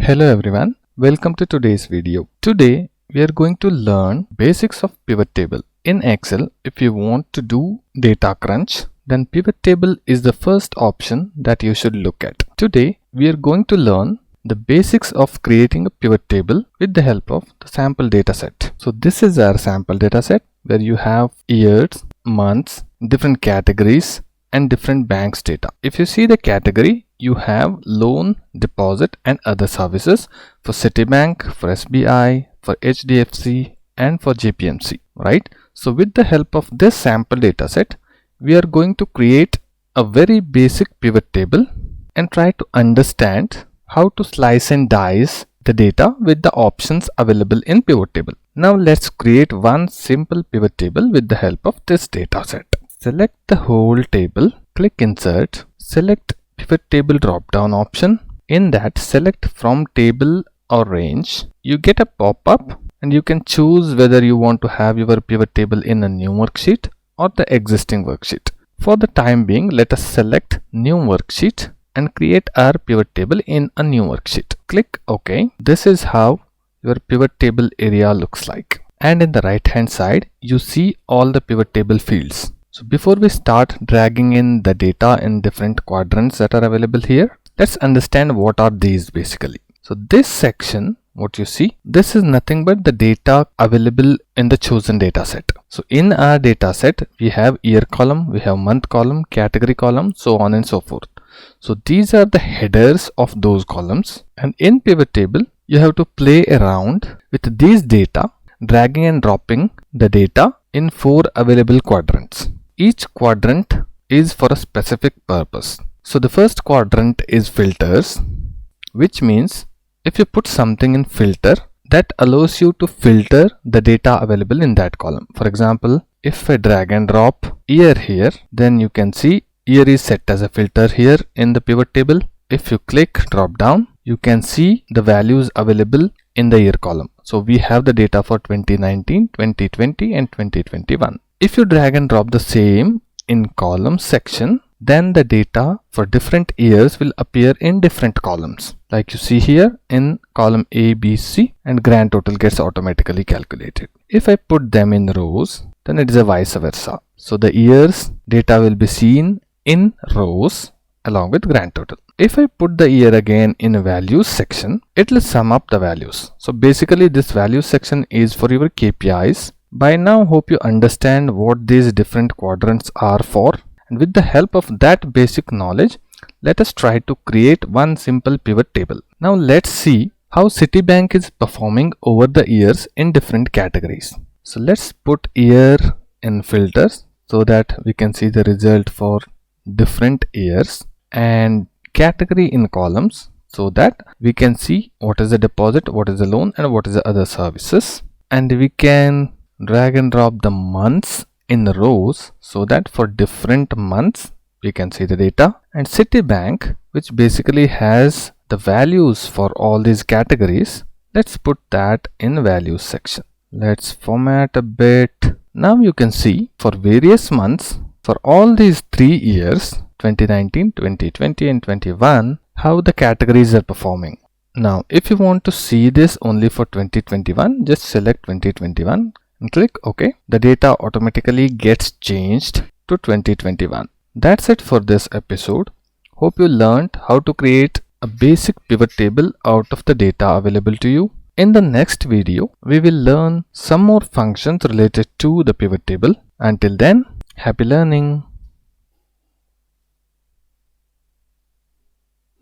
Hello everyone, welcome to today's video. Today we are going to learn basics of pivot table. In Excel, if you want to do data crunch, then pivot table is the first option that you should look at. Today we are going to learn the basics of creating a pivot table with the help of the sample data set. So this is our sample data set where you have years, months, different categories and different banks data. If you see the category, you have loan, deposit and other services for Citibank, for SBI, for HDFC and for JPMC, right? So with the help of this sample data set, we are going to create a very basic pivot table and try to understand how to slice and dice the data with the options available in pivot table. Now let's create one simple pivot table with the help of this data set. Select the whole table, click insert, select pivot table drop down option. In that, select from table or range. You get a pop-up and you can choose whether you want to have your pivot table in a new worksheet or the existing worksheet. For the time being, let us select new worksheet and create our pivot table in a new worksheet. Click OK. This is how your pivot table area looks like. And in the right hand side, you see all the pivot table fields. So before we start dragging in the data in different quadrants that are available here, let's understand what are these basically. So this section, what you see, this is nothing but the data available in the chosen data set. So in our data set, we have year column, we have month column, category column, so on and so forth. So these are the headers of those columns, and in pivot table, you have to play around with these data, dragging and dropping the data in 4 available quadrants. Each quadrant is for a specific purpose. So the first quadrant is filters, which means if you put something in filter, that allows you to filter the data available in that column. For example, if I drag and drop year here, then you can see year is set as a filter here in the pivot table. If you click drop down, you can see the values available in the year column. So we have the data for 2019, 2020 and 2021. If you drag and drop the same in column section, then the data for different years will appear in different columns. Like you see here in column A, B, C, and grand total gets automatically calculated. If I put them in rows, then it is a vice versa. So the years data will be seen in rows along with grand total. If I put the year again in a values section, it will sum up the values. So basically this values section is for your KPIs. By now, hope you understand what these different quadrants are for. And with the help of that basic knowledge, let us try to create one simple pivot table. Now let's see how Citibank is performing over the years in different categories. So let's put year in filters so that we can see the result for different years, and category in columns so that we can see what is the deposit, what is the loan and what is the other services. And we can drag and drop the months in rows so that for different months we can see the data. And Citibank, which basically has the values for all these categories, let's put that in values section. Let's format a bit. Now you can see for various months for all these 3 years, 2019, 2020 and 21, how the categories are performing. Now if you want to see this only for 2021, just select 2021 and click OK. The data automatically gets changed to 2021. That's it for this episode. Hope you learned how to create a basic pivot table out of the data available to you. In the next video, we will learn some more functions related to the pivot table. Until then, happy learning.